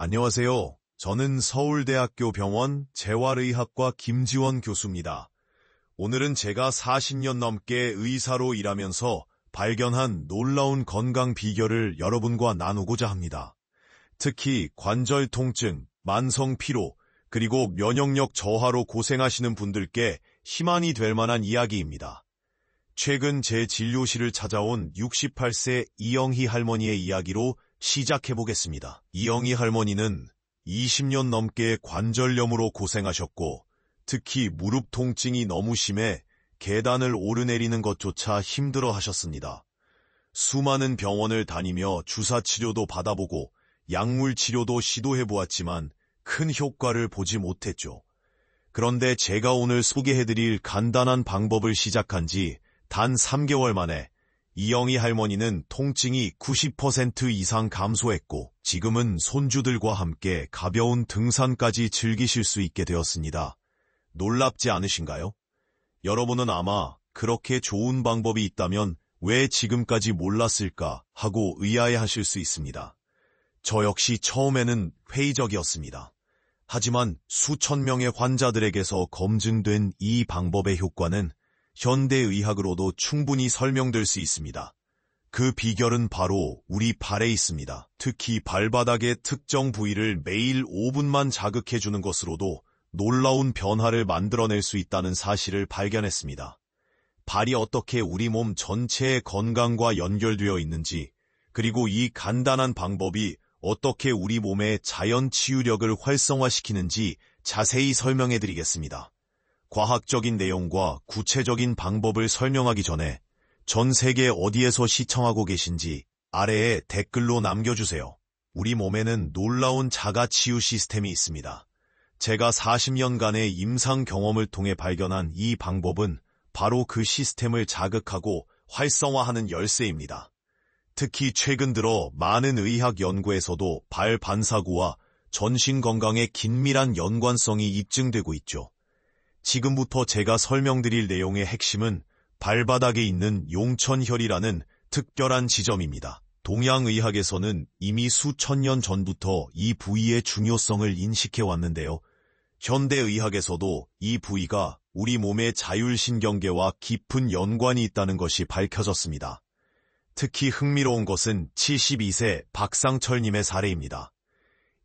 안녕하세요. 저는 서울대학교 병원 재활의학과 김지원 교수입니다. 오늘은 제가 40년 넘게 의사로 일하면서 발견한 놀라운 건강 비결을 여러분과 나누고자 합니다. 특히 관절 통증, 만성 피로, 그리고 면역력 저하로 고생하시는 분들께 희망이 될 만한 이야기입니다. 최근 제 진료실을 찾아온 68세 이영희 할머니의 이야기로 시작해보겠습니다. 이영희 할머니는 20년 넘게 관절염으로 고생하셨고 특히 무릎 통증이 너무 심해 계단을 오르내리는 것조차 힘들어 하셨습니다. 수많은 병원을 다니며 주사치료도 받아보고 약물 치료도 시도해보았지만 큰 효과를 보지 못했죠. 그런데 제가 오늘 소개해드릴 간단한 방법을 시작한 지 단 3개월 만에 이영희 할머니는 통증이 90% 이상 감소했고 지금은 손주들과 함께 가벼운 등산까지 즐기실 수 있게 되었습니다. 놀랍지 않으신가요? 여러분은 아마 그렇게 좋은 방법이 있다면 왜 지금까지 몰랐을까 하고 의아해하실 수 있습니다. 저 역시 처음에는 회의적이었습니다. 하지만 수천 명의 환자들에게서 검증된 이 방법의 효과는 현대의학으로도 충분히 설명될 수 있습니다. 그 비결은 바로 우리 발에 있습니다. 특히 발바닥의 특정 부위를 매일 5분만 자극해주는 것으로도 놀라운 변화를 만들어낼 수 있다는 사실을 발견했습니다. 발이 어떻게 우리 몸 전체의 건강과 연결되어 있는지, 그리고 이 간단한 방법이 어떻게 우리 몸의 자연 치유력을 활성화시키는지 자세히 설명해드리겠습니다. 과학적인 내용과 구체적인 방법을 설명하기 전에 전 세계 어디에서 시청하고 계신지 아래에 댓글로 남겨주세요. 우리 몸에는 놀라운 자가치유 시스템이 있습니다. 제가 40년간의 임상 경험을 통해 발견한 이 방법은 바로 그 시스템을 자극하고 활성화하는 열쇠입니다. 특히 최근 들어 많은 의학 연구에서도 발 반사구와 전신 건강의 긴밀한 연관성이 입증되고 있죠. 지금부터 제가 설명드릴 내용의 핵심은 발바닥에 있는 용천혈이라는 특별한 지점입니다. 동양의학에서는 이미 수천 년 전부터 이 부위의 중요성을 인식해왔는데요. 현대의학에서도 이 부위가 우리 몸의 자율신경계와 깊은 연관이 있다는 것이 밝혀졌습니다. 특히 흥미로운 것은 72세 박상철님의 사례입니다.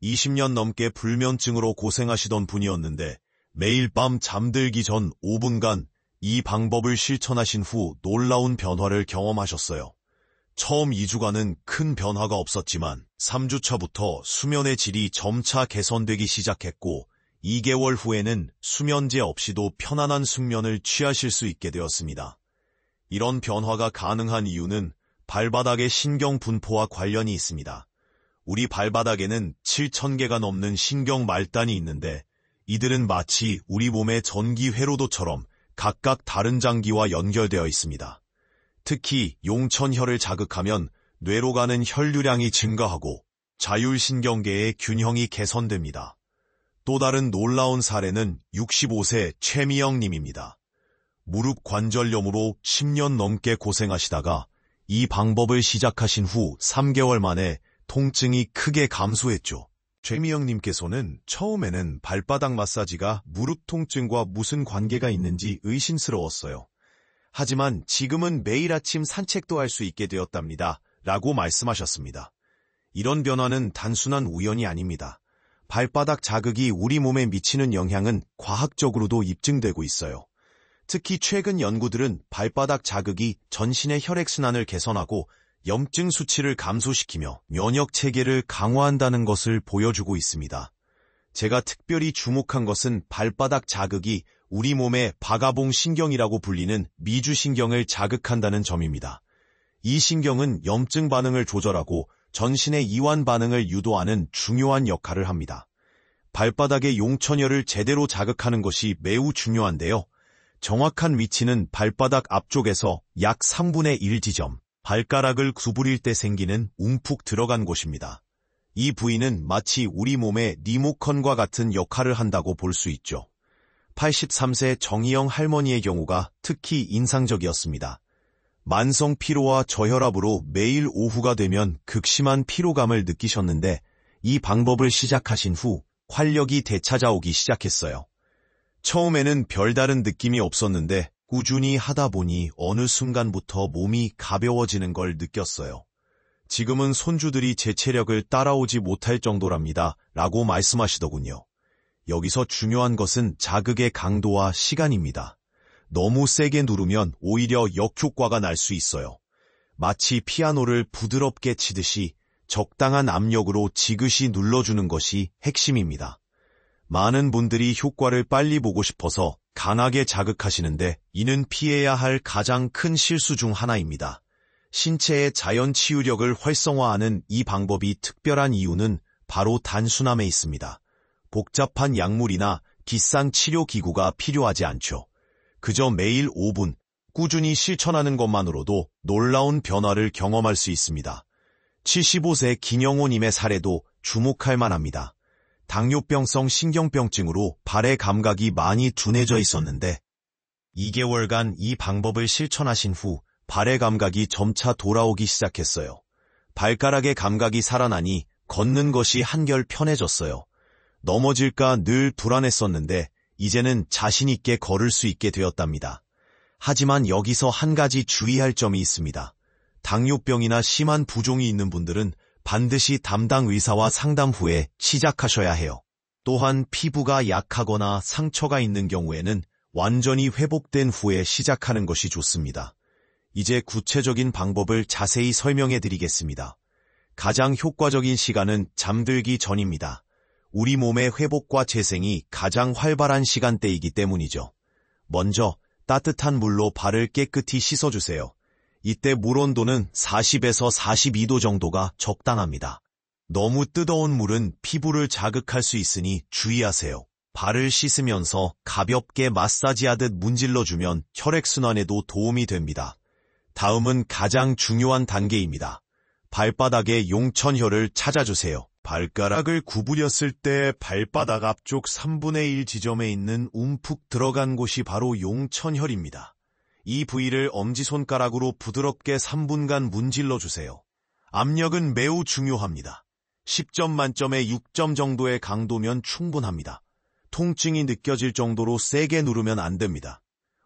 20년 넘게 불면증으로 고생하시던 분이었는데 매일 밤 잠들기 전 5분간 이 방법을 실천하신 후 놀라운 변화를 경험하셨어요. 처음 2주간은 큰 변화가 없었지만 3주차부터 수면의 질이 점차 개선되기 시작했고 2개월 후에는 수면제 없이도 편안한 숙면을 취하실 수 있게 되었습니다. 이런 변화가 가능한 이유는 발바닥의 신경 분포와 관련이 있습니다. 우리 발바닥에는 7,000개가 넘는 신경 말단이 있는데 이들은 마치 우리 몸의 전기 회로도처럼 각각 다른 장기와 연결되어 있습니다. 특히 용천혈을 자극하면 뇌로 가는 혈류량이 증가하고 자율신경계의 균형이 개선됩니다. 또 다른 놀라운 사례는 65세 최미영 님입니다. 무릎 관절염으로 10년 넘게 고생하시다가 이 방법을 시작하신 후 3개월 만에 통증이 크게 감소했죠. 최미영님께서는 처음에는 발바닥 마사지가 무릎 통증과 무슨 관계가 있는지 의심스러웠어요. 하지만 지금은 매일 아침 산책도 할 수 있게 되었답니다. 라고 말씀하셨습니다. 이런 변화는 단순한 우연이 아닙니다. 발바닥 자극이 우리 몸에 미치는 영향은 과학적으로도 입증되고 있어요. 특히 최근 연구들은 발바닥 자극이 전신의 혈액순환을 개선하고 염증 수치를 감소시키며 면역 체계를 강화한다는 것을 보여주고 있습니다. 제가 특별히 주목한 것은 발바닥 자극이 우리 몸의 바가봉 신경이라고 불리는 미주신경을 자극한다는 점입니다. 이 신경은 염증 반응을 조절하고 전신의 이완 반응을 유도하는 중요한 역할을 합니다. 발바닥의 용천혈을 제대로 자극하는 것이 매우 중요한데요. 정확한 위치는 발바닥 앞쪽에서 약 3분의 1 지점, 발가락을 구부릴 때 생기는 움푹 들어간 곳입니다. 이 부위는 마치 우리 몸의 리모컨과 같은 역할을 한다고 볼 수 있죠. 83세 정희영 할머니의 경우가 특히 인상적이었습니다. 만성 피로와 저혈압으로 매일 오후가 되면 극심한 피로감을 느끼셨는데 이 방법을 시작하신 후 활력이 되찾아오기 시작했어요. 처음에는 별다른 느낌이 없었는데 꾸준히 하다 보니 어느 순간부터 몸이 가벼워지는 걸 느꼈어요. 지금은 손주들이 제 체력을 따라오지 못할 정도랍니다. 라고 말씀하시더군요. 여기서 중요한 것은 자극의 강도와 시간입니다. 너무 세게 누르면 오히려 역효과가 날 수 있어요. 마치 피아노를 부드럽게 치듯이 적당한 압력으로 지그시 눌러주는 것이 핵심입니다. 많은 분들이 효과를 빨리 보고 싶어서 강하게 자극하시는데 이는 피해야 할 가장 큰 실수 중 하나입니다. 신체의 자연 치유력을 활성화하는 이 방법이 특별한 이유는 바로 단순함에 있습니다. 복잡한 약물이나 비싼 치료기구가 필요하지 않죠. 그저 매일 5분 꾸준히 실천하는 것만으로도 놀라운 변화를 경험할 수 있습니다. 75세 김영호님의 사례도 주목할 만합니다. 당뇨병성 신경병증으로 발의 감각이 많이 둔해져 있었는데 2개월간 이 방법을 실천하신 후 발의 감각이 점차 돌아오기 시작했어요. 발가락의 감각이 살아나니 걷는 것이 한결 편해졌어요. 넘어질까 늘 불안했었는데 이제는 자신 있게 걸을 수 있게 되었답니다. 하지만 여기서 한 가지 주의할 점이 있습니다. 당뇨병이나 심한 부종이 있는 분들은 반드시 담당 의사와 상담 후에 시작하셔야 해요. 또한 피부가 약하거나 상처가 있는 경우에는 완전히 회복된 후에 시작하는 것이 좋습니다. 이제 구체적인 방법을 자세히 설명해 드리겠습니다. 가장 효과적인 시간은 잠들기 전입니다. 우리 몸의 회복과 재생이 가장 활발한 시간대이기 때문이죠. 먼저 따뜻한 물로 발을 깨끗이 씻어주세요. 이때 물 온도는 40에서 42도 정도가 적당합니다. 너무 뜨거운 물은 피부를 자극할 수 있으니 주의하세요. 발을 씻으면서 가볍게 마사지하듯 문질러주면 혈액순환에도 도움이 됩니다. 다음은 가장 중요한 단계입니다. 발바닥에 용천혈을 찾아주세요. 발가락을 구부렸을 때 발바닥 앞쪽 3분의 1 지점에 있는 움푹 들어간 곳이 바로 용천혈입니다. 이 부위를 엄지손가락으로 부드럽게 3분간 문질러주세요. 압력은 매우 중요합니다. 10점 만점에 6점 정도의 강도면 충분합니다. 통증이 느껴질 정도로 세게 누르면 안 됩니다.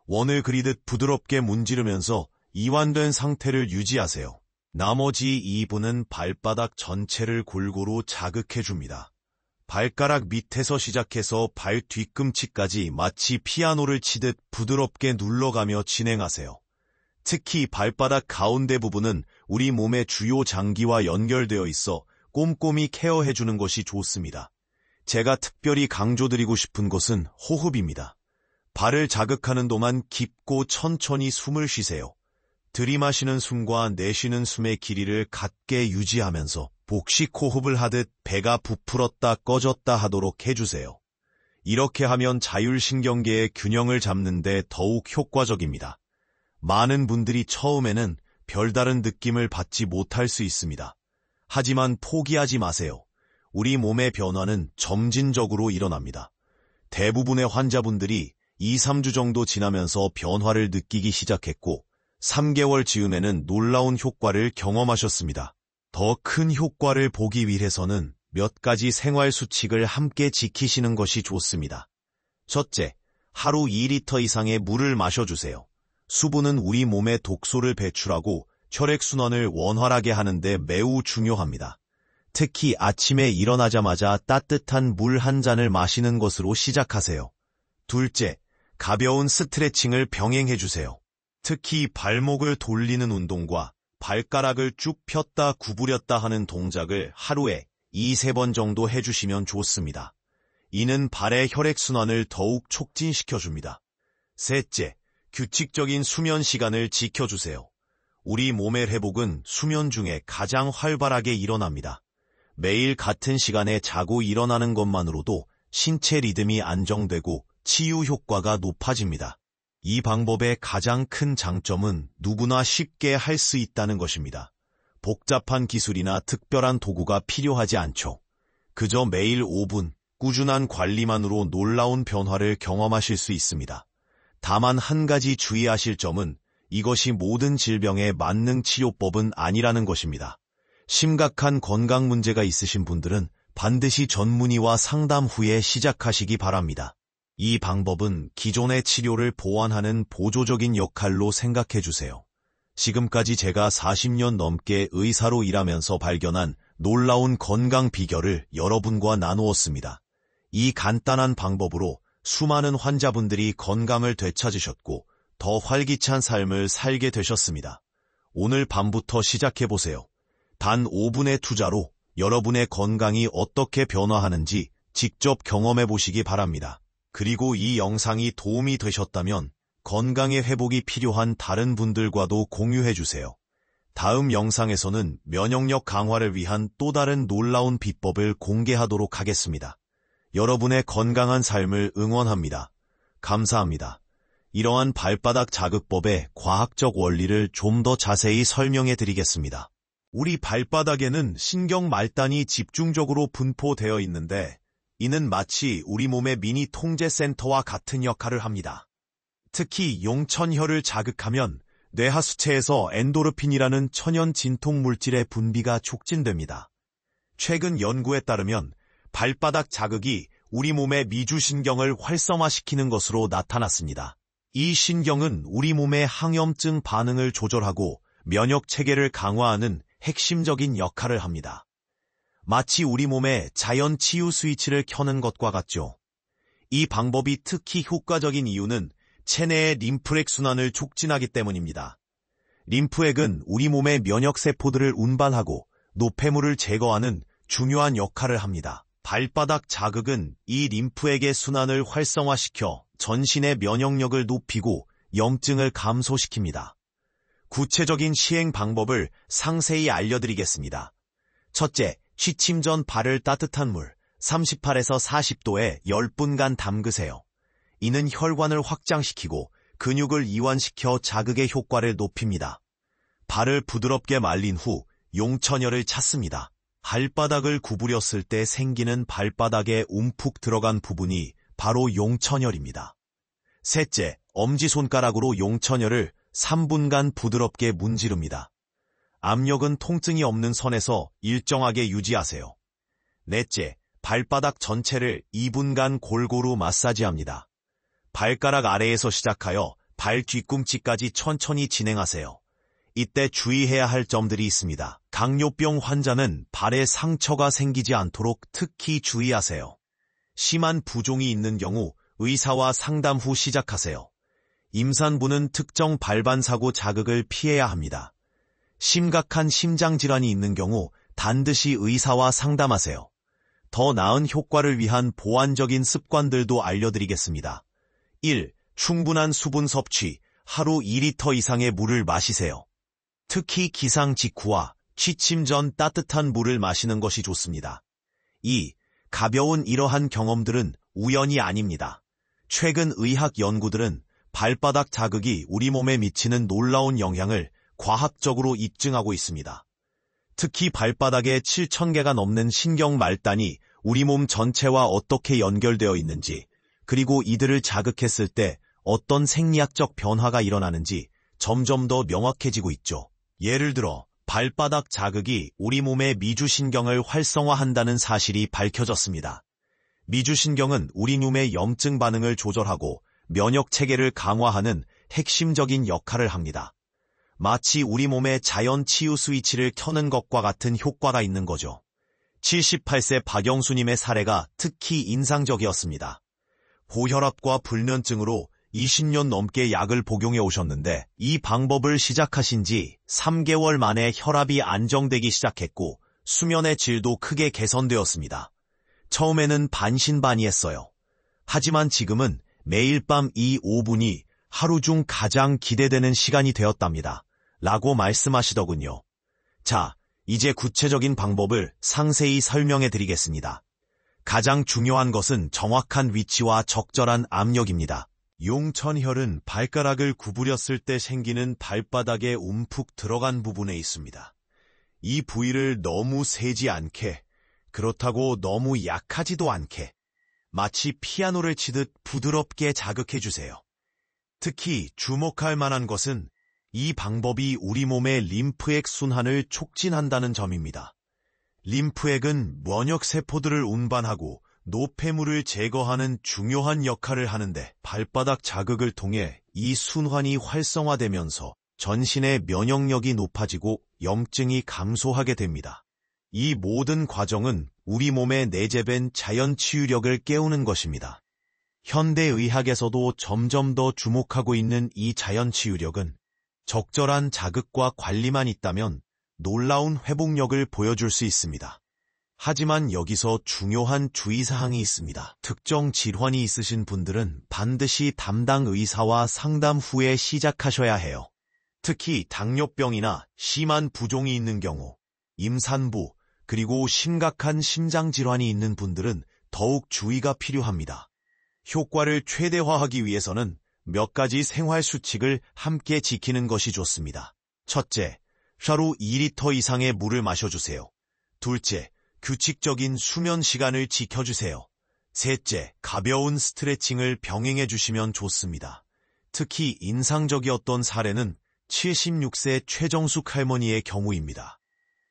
원을 그리듯 부드럽게 문지르면서 이완된 상태를 유지하세요. 나머지 2분은 발바닥 전체를 골고루 자극해줍니다. 발가락 밑에서 시작해서 발 뒤꿈치까지 마치 피아노를 치듯 부드럽게 눌러가며 진행하세요. 특히 발바닥 가운데 부분은 우리 몸의 주요 장기와 연결되어 있어 꼼꼼히 케어해주는 것이 좋습니다. 제가 특별히 강조드리고 싶은 것은 호흡입니다. 발을 자극하는 동안 깊고 천천히 숨을 쉬세요. 들이마시는 숨과 내쉬는 숨의 길이를 같게 유지하면서 복식 호흡을 하듯 배가 부풀었다 꺼졌다 하도록 해주세요. 이렇게 하면 자율신경계의 균형을 잡는 데 더욱 효과적입니다. 많은 분들이 처음에는 별다른 느낌을 받지 못할 수 있습니다. 하지만 포기하지 마세요. 우리 몸의 변화는 점진적으로 일어납니다. 대부분의 환자분들이 2, 3주 정도 지나면서 변화를 느끼기 시작했고 3개월 즈음에는 놀라운 효과를 경험하셨습니다. 더 큰 효과를 보기 위해서는 몇 가지 생활 수칙을 함께 지키시는 것이 좋습니다. 첫째, 하루 2리터 이상의 물을 마셔주세요. 수분은 우리 몸에 독소를 배출하고 혈액순환을 원활하게 하는데 매우 중요합니다. 특히 아침에 일어나자마자 따뜻한 물 한 잔을 마시는 것으로 시작하세요. 둘째, 가벼운 스트레칭을 병행해주세요. 특히 발목을 돌리는 운동과 발가락을 쭉 폈다 구부렸다 하는 동작을 하루에 2, 3번 정도 해주시면 좋습니다. 이는 발의 혈액순환을 더욱 촉진시켜줍니다. 셋째, 규칙적인 수면 시간을 지켜주세요. 우리 몸의 회복은 수면 중에 가장 활발하게 일어납니다. 매일 같은 시간에 자고 일어나는 것만으로도 신체 리듬이 안정되고 치유 효과가 높아집니다. 이 방법의 가장 큰 장점은 누구나 쉽게 할 수 있다는 것입니다. 복잡한 기술이나 특별한 도구가 필요하지 않죠. 그저 매일 5분, 꾸준한 관리만으로 놀라운 변화를 경험하실 수 있습니다. 다만 한 가지 주의하실 점은 이것이 모든 질병의 만능 치료법은 아니라는 것입니다. 심각한 건강 문제가 있으신 분들은 반드시 전문의와 상담 후에 시작하시기 바랍니다. 이 방법은 기존의 치료를 보완하는 보조적인 역할로 생각해 주세요. 지금까지 제가 40년 넘게 의사로 일하면서 발견한 놀라운 건강 비결을 여러분과 나누었습니다. 이 간단한 방법으로 수많은 환자분들이 건강을 되찾으셨고 더 활기찬 삶을 살게 되셨습니다. 오늘 밤부터 시작해보세요. 단 5분의 투자로 여러분의 건강이 어떻게 변화하는지 직접 경험해보시기 바랍니다. 그리고 이 영상이 도움이 되셨다면 건강의 회복이 필요한 다른 분들과도 공유해주세요. 다음 영상에서는 면역력 강화를 위한 또 다른 놀라운 비법을 공개하도록 하겠습니다. 여러분의 건강한 삶을 응원합니다. 감사합니다. 이러한 발바닥 자극법의 과학적 원리를 좀 더 자세히 설명해 드리겠습니다. 우리 발바닥에는 신경 말단이 집중적으로 분포되어 있는데 이는 마치 우리 몸의 미니 통제센터와 같은 역할을 합니다. 특히 용천혈을 자극하면 뇌하수체에서 엔도르핀이라는 천연 진통 물질의 분비가 촉진됩니다. 최근 연구에 따르면 발바닥 자극이 우리 몸의 미주신경을 활성화시키는 것으로 나타났습니다. 이 신경은 우리 몸의 항염증 반응을 조절하고 면역 체계를 강화하는 핵심적인 역할을 합니다. 마치 우리 몸의 자연 치유 스위치를 켜는 것과 같죠. 이 방법이 특히 효과적인 이유는 체내의 림프액 순환을 촉진하기 때문입니다. 림프액은 우리 몸의 면역세포들을 운반하고 노폐물을 제거하는 중요한 역할을 합니다. 발바닥 자극은 이 림프액의 순환을 활성화시켜 전신의 면역력을 높이고 염증을 감소시킵니다. 구체적인 시행 방법을 상세히 알려드리겠습니다. 첫째, 취침 전 발을 따뜻한 물 38에서 40도에 10분간 담그세요. 이는 혈관을 확장시키고 근육을 이완시켜 자극의 효과를 높입니다. 발을 부드럽게 말린 후 용천혈을 찾습니다. 발바닥을 구부렸을 때 생기는 발바닥에 움푹 들어간 부분이 바로 용천혈입니다. 셋째, 엄지손가락으로 용천혈을 3분간 부드럽게 문지릅니다. 압력은 통증이 없는 선에서 일정하게 유지하세요. 넷째, 발바닥 전체를 2분간 골고루 마사지합니다. 발가락 아래에서 시작하여 발 뒤꿈치까지 천천히 진행하세요. 이때 주의해야 할 점들이 있습니다. 당뇨병 환자는 발에 상처가 생기지 않도록 특히 주의하세요. 심한 부종이 있는 경우 의사와 상담 후 시작하세요. 임산부는 특정 발반사고 자극을 피해야 합니다. 심각한 심장질환이 있는 경우 반드시 의사와 상담하세요. 더 나은 효과를 위한 보완적인 습관들도 알려드리겠습니다. 1. 충분한 수분 섭취, 하루 2리터 이상의 물을 마시세요. 특히 기상 직후와 취침 전 따뜻한 물을 마시는 것이 좋습니다. 2. 가벼운 이러한 경험들은 우연이 아닙니다. 최근 의학 연구들은 발바닥 자극이 우리 몸에 미치는 놀라운 영향을 과학적으로 입증하고 있습니다. 특히 발바닥에 7,000개가 넘는 신경 말단이 우리 몸 전체와 어떻게 연결되어 있는지, 그리고 이들을 자극했을 때 어떤 생리학적 변화가 일어나는지 점점 더 명확해지고 있죠. 예를 들어 발바닥 자극이 우리 몸의 미주신경을 활성화한다는 사실이 밝혀졌습니다. 미주신경은 우리 몸의 염증 반응을 조절하고 면역 체계를 강화하는 핵심적인 역할을 합니다. 마치 우리 몸의 자연 치유 스위치를 켜는 것과 같은 효과가 있는 거죠. 78세 박영수님의 사례가 특히 인상적이었습니다. 고혈압과 불면증으로 20년 넘게 약을 복용해 오셨는데 이 방법을 시작하신 지 3개월 만에 혈압이 안정되기 시작했고 수면의 질도 크게 개선되었습니다. 처음에는 반신반의했어요. 하지만 지금은 매일 밤 이 5분이 하루 중 가장 기대되는 시간이 되었답니다. 라고 말씀하시더군요. 자, 이제 구체적인 방법을 상세히 설명해 드리겠습니다. 가장 중요한 것은 정확한 위치와 적절한 압력입니다. 용천혈은 발가락을 구부렸을 때 생기는 발바닥에 움푹 들어간 부분에 있습니다. 이 부위를 너무 세지 않게, 그렇다고 너무 약하지도 않게, 마치 피아노를 치듯 부드럽게 자극해주세요. 특히 주목할 만한 것은 이 방법이 우리 몸의 림프액 순환을 촉진한다는 점입니다. 림프액은 면역세포들을 운반하고 노폐물을 제거하는 중요한 역할을 하는데 발바닥 자극을 통해 이 순환이 활성화되면서 전신의 면역력이 높아지고 염증이 감소하게 됩니다. 이 모든 과정은 우리 몸에 내재된 자연 치유력을 깨우는 것입니다. 현대의학에서도 점점 더 주목하고 있는 이 자연 치유력은 적절한 자극과 관리만 있다면 놀라운 회복력을 보여줄 수 있습니다. 하지만 여기서 중요한 주의사항이 있습니다. 특정 질환이 있으신 분들은 반드시 담당 의사와 상담 후에 시작하셔야 해요. 특히 당뇨병이나 심한 부종이 있는 경우, 임산부, 그리고 심각한 심장질환이 있는 분들은 더욱 주의가 필요합니다. 효과를 최대화하기 위해서는 몇 가지 생활 수칙을 함께 지키는 것이 좋습니다. 첫째, 하루 2리터 이상의 물을 마셔주세요. 둘째, 규칙적인 수면 시간을 지켜주세요. 셋째, 가벼운 스트레칭을 병행해 주시면 좋습니다. 특히 인상적이었던 사례는 76세 최정숙 할머니의 경우입니다.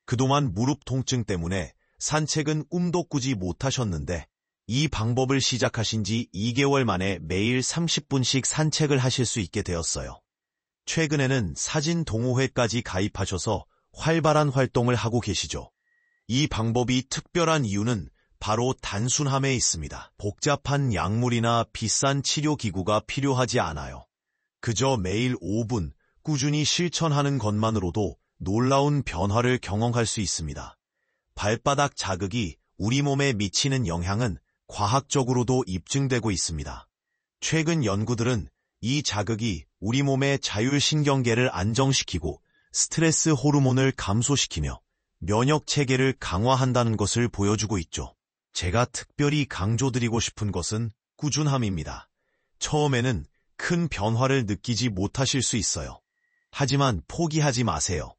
그동안 무릎 통증 때문에 산책은 꿈도 꾸지 못하셨는데 이 방법을 시작하신 지 2개월 만에 매일 30분씩 산책을 하실 수 있게 되었어요. 최근에는 사진 동호회까지 가입하셔서 활발한 활동을 하고 계시죠. 이 방법이 특별한 이유는 바로 단순함에 있습니다. 복잡한 약물이나 비싼 치료기구가 필요하지 않아요. 그저 매일 5분 꾸준히 실천하는 것만으로도 놀라운 변화를 경험할 수 있습니다. 발바닥 자극이 우리 몸에 미치는 영향은 과학적으로도 입증되고 있습니다. 최근 연구들은 이 자극이 우리 몸의 자율신경계를 안정시키고 스트레스 호르몬을 감소시키며 면역체계를 강화한다는 것을 보여주고 있죠. 제가 특별히 강조드리고 싶은 것은 꾸준함입니다. 처음에는 큰 변화를 느끼지 못하실 수 있어요. 하지만 포기하지 마세요.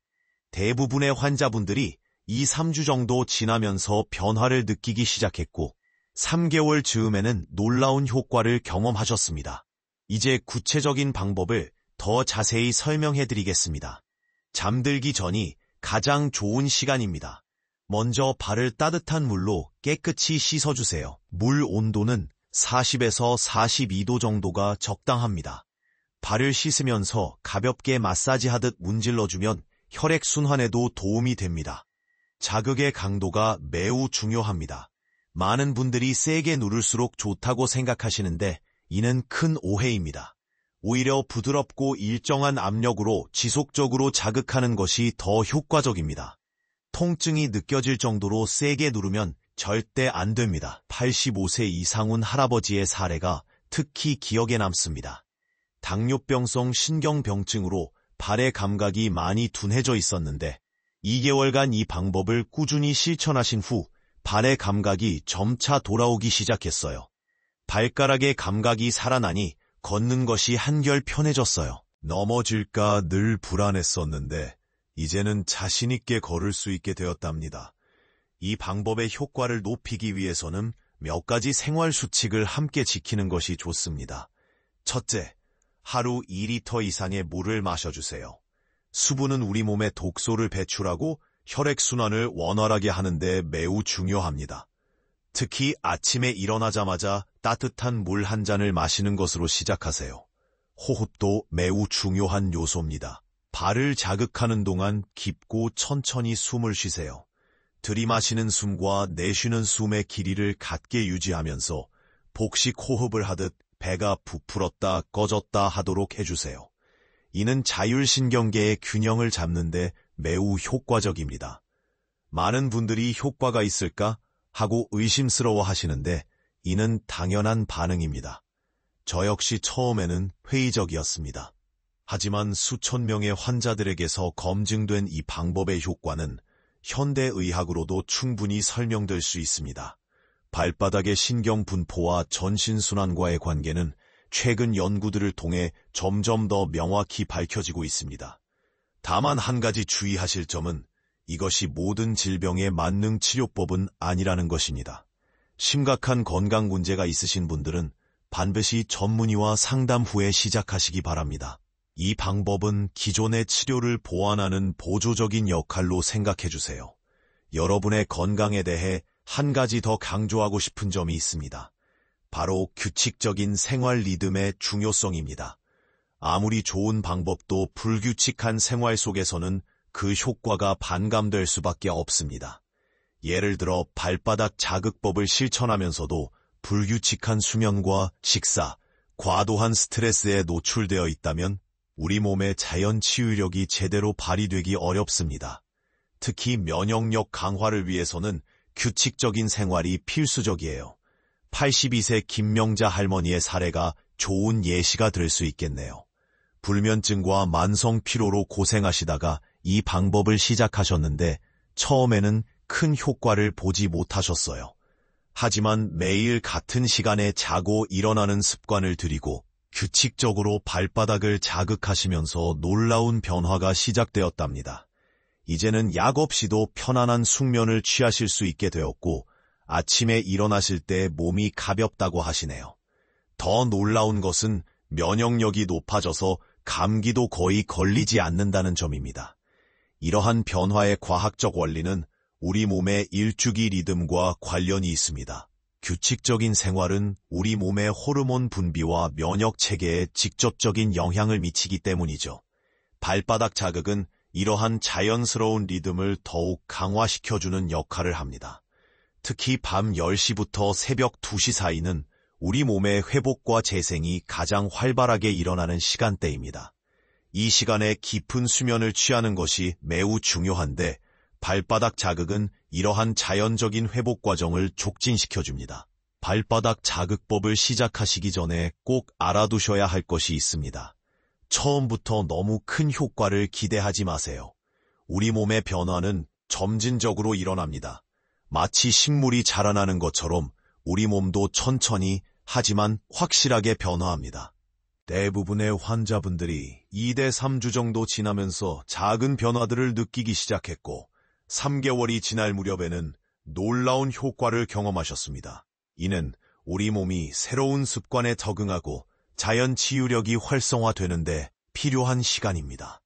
대부분의 환자분들이 2-3주 정도 지나면서 변화를 느끼기 시작했고 3개월 즈음에는 놀라운 효과를 경험하셨습니다. 이제 구체적인 방법을 더 자세히 설명해드리겠습니다. 잠들기 전이 가장 좋은 시간입니다. 먼저 발을 따뜻한 물로 깨끗이 씻어주세요. 물 온도는 40에서 42도 정도가 적당합니다. 발을 씻으면서 가볍게 마사지하듯 문질러주면 혈액순환에도 도움이 됩니다. 자극의 강도가 매우 중요합니다. 많은 분들이 세게 누를수록 좋다고 생각하시는데 이는 큰 오해입니다. 오히려 부드럽고 일정한 압력으로 지속적으로 자극하는 것이 더 효과적입니다. 통증이 느껴질 정도로 세게 누르면 절대 안 됩니다. 85세 이상훈 할아버지의 사례가 특히 기억에 남습니다. 당뇨병성 신경병증으로 발의 감각이 많이 둔해져 있었는데 2개월간 이 방법을 꾸준히 실천하신 후 발의 감각이 점차 돌아오기 시작했어요. 발가락의 감각이 살아나니 걷는 것이 한결 편해졌어요. 넘어질까 늘 불안했었는데 이제는 자신있게 걸을 수 있게 되었답니다. 이 방법의 효과를 높이기 위해서는 몇 가지 생활 수칙을 함께 지키는 것이 좋습니다. 첫째, 하루 2리터 이상의 물을 마셔주세요. 수분은 우리 몸에 독소를 배출하고 혈액순환을 원활하게 하는데 매우 중요합니다. 특히 아침에 일어나자마자 따뜻한 물 한 잔을 마시는 것으로 시작하세요. 호흡도 매우 중요한 요소입니다. 발을 자극하는 동안 깊고 천천히 숨을 쉬세요. 들이마시는 숨과 내쉬는 숨의 길이를 같게 유지하면서 복식 호흡을 하듯 배가 부풀었다 꺼졌다 하도록 해주세요. 이는 자율신경계의 균형을 잡는 데 매우 효과적입니다. 많은 분들이 효과가 있을까 하고 의심스러워 하시는데 이는 당연한 반응입니다. 저 역시 처음에는 회의적이었습니다. 하지만 수천 명의 환자들에게서 검증된 이 방법의 효과는 현대의학으로도 충분히 설명될 수 있습니다. 발바닥의 신경 분포와 전신순환과의 관계는 최근 연구들을 통해 점점 더 명확히 밝혀지고 있습니다. 다만 한 가지 주의하실 점은 이것이 모든 질병의 만능 치료법은 아니라는 것입니다. 심각한 건강 문제가 있으신 분들은 반드시 전문의와 상담 후에 시작하시기 바랍니다. 이 방법은 기존의 치료를 보완하는 보조적인 역할로 생각해 주세요. 여러분의 건강에 대해 한 가지 더 강조하고 싶은 점이 있습니다. 바로 규칙적인 생활 리듬의 중요성입니다. 아무리 좋은 방법도 불규칙한 생활 속에서는 그 효과가 반감될 수밖에 없습니다. 예를 들어 발바닥 자극법을 실천하면서도 불규칙한 수면과 식사, 과도한 스트레스에 노출되어 있다면 우리 몸의 자연 치유력이 제대로 발휘되기 어렵습니다. 특히 면역력 강화를 위해서는 규칙적인 생활이 필수적이에요. 82세 김명자 할머니의 사례가 좋은 예시가 될 수 있겠네요. 불면증과 만성 피로로 고생하시다가 이 방법을 시작하셨는데 처음에는 큰 효과를 보지 못하셨어요. 하지만 매일 같은 시간에 자고 일어나는 습관을 들이고 규칙적으로 발바닥을 자극하시면서 놀라운 변화가 시작되었답니다. 이제는 약 없이도 편안한 숙면을 취하실 수 있게 되었고 아침에 일어나실 때 몸이 가볍다고 하시네요. 더 놀라운 것은 면역력이 높아져서 감기도 거의 걸리지 않는다는 점입니다. 이러한 변화의 과학적 원리는 우리 몸의 일주기 리듬과 관련이 있습니다. 규칙적인 생활은 우리 몸의 호르몬 분비와 면역 체계에 직접적인 영향을 미치기 때문이죠. 발바닥 자극은 이러한 자연스러운 리듬을 더욱 강화시켜주는 역할을 합니다. 특히 밤 10시부터 새벽 2시 사이는 우리 몸의 회복과 재생이 가장 활발하게 일어나는 시간대입니다. 이 시간에 깊은 수면을 취하는 것이 매우 중요한데 발바닥 자극은 이러한 자연적인 회복 과정을 촉진시켜줍니다. 발바닥 자극법을 시작하시기 전에 꼭 알아두셔야 할 것이 있습니다. 처음부터 너무 큰 효과를 기대하지 마세요. 우리 몸의 변화는 점진적으로 일어납니다. 마치 식물이 자라나는 것처럼 우리 몸도 천천히 하지만 확실하게 변화합니다. 대부분의 환자분들이 2대 3주 정도 지나면서 작은 변화들을 느끼기 시작했고 3개월이 지날 무렵에는 놀라운 효과를 경험하셨습니다. 이는 우리 몸이 새로운 습관에 적응하고 자연 치유력이 활성화되는데 필요한 시간입니다.